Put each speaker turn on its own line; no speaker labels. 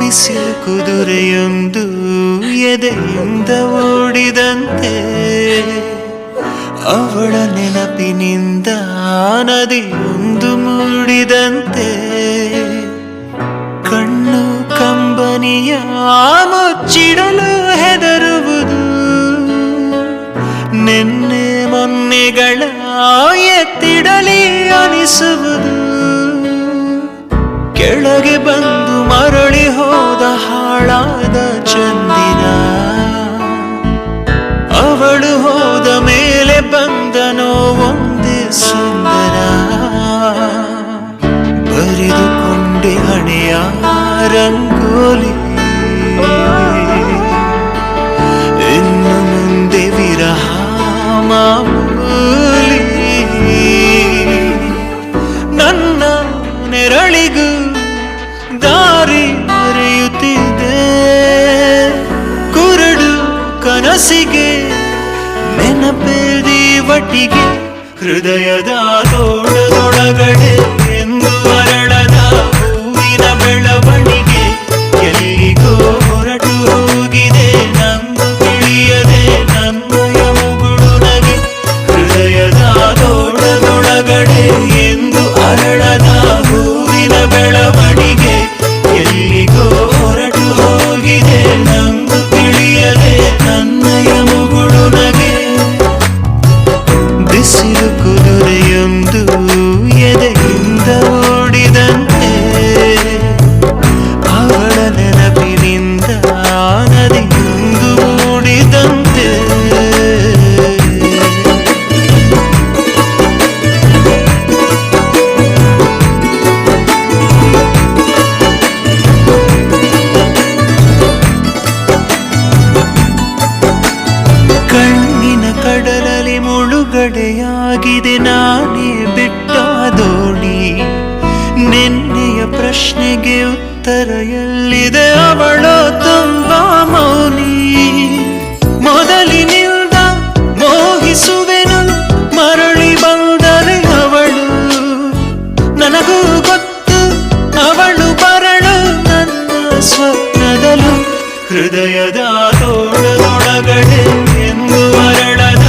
ಬಿಸಿಲು ಕುದುರೆಯೊಂದು ಎದೆಯಿಂದ ಓಡಿದಂತೆ, ಅವಳ ನೆನಪಿನಿಂದ ನದಿಯೊಂದು ಮೂಡಿದಂತೆ, ಕಣ್ಣು ಕಂಬನಿಯ ಮುಚ್ಚಿಡಲು ಹೆದರುವುದು, ನೆನ್ನೆ ಮೊನ್ನೆಗಳ ಎತ್ತಿಡಲಿ ಅನಿಸುವುದು, ಕೆಳಗೆ ಬಂದು ಮರಳಿ ಹೋದ ಹಾಳಾದ ಚಂದಿರ, ಅವಳು ಹೋದ ಮೇಲೆ ಬಂದನೋ ಒಂದೇ ಸುಂದರ, ಬರೆದುಕೊಂಡೆ ಹಣೆಯ ರಂಗೋಲಿ, ಇನ್ನು ಮುಂದೆ ವಿರಹ ಮಾಮೂಲಿ, ನನ್ನ ನೆರಳಿಗೂ ದಾರಿ ಮರೆಯುತ್ತಿದೆ, ಕುರುಡು ಕನಸಿಗೆ ನೆನಪೇದಿ ಒಟ್ಟಿಗೆ, ಹೃದಯದ ತೋಳದೊಳಗಡೆ ಎಂದು ಅರಳದ ಹೂವಿನ ಬೆಳವಣಿಗೆ, ಎಲ್ಲಿಗೋ ಹೊರಟು ಹೋಗಿದೆ ನಂದು ತಿಳಿಯದೆ ನನ್ನಯ ಮುಗುಳು ನಗೆ, ಹೃದಯದ ತೋಳದೊಳಗಡೆ ಎಂದು ಅರಳದ ಹೂವಿನ ಬೆಳವಣಿಗೆ, ಎಲ್ಲಿಗೋ ಹೊರಟು ಹೋಗಿದೆ ನಂದು ತಿಳಿಯದೆ ನನ್ನಯ ಮುಗುಳು ನಗೆ. ಬಿಸಿಲು ಕುದುರೆಯೊಂದು ಎದೆಯಿಂದ ಓಡಿದಂತೆ, ಅವಳ ನೆನಪಿನಿಂದ ನದಿಯೊಂದು ಮೂಡಿದಂತೆ. ಕಣ್ಣಿನ ಕಡಲಲ್ಲಿ ಮುಳುಗಡೆಯಾಗಿದೆ ನಾನೇ ಬಿಟ್ಟ ದೋಣಿ, ನಿನ್ನೆಯ ಪ್ರಶ್ನೆಗೆ ಉತ್ತರ ಎಲ್ಲಿದೆ ಅವಳು ತುಂಬಾ ಮೌನಿ, ಮೊದಲಿನಿಂದ ಮೋಹಿಸುವೆನು ಮರಳಿ ಬಂದರೆ ಅವಳು, ನನಗೂ ಗೊತ್ತು ಅವಳು ಬರಳು ನನ್ನ ಸ್ವಪ್ನದಲು, ಹೃದಯದ ತೋಳದೊಳಗಡೆ ಎಂದು ಅರಳದ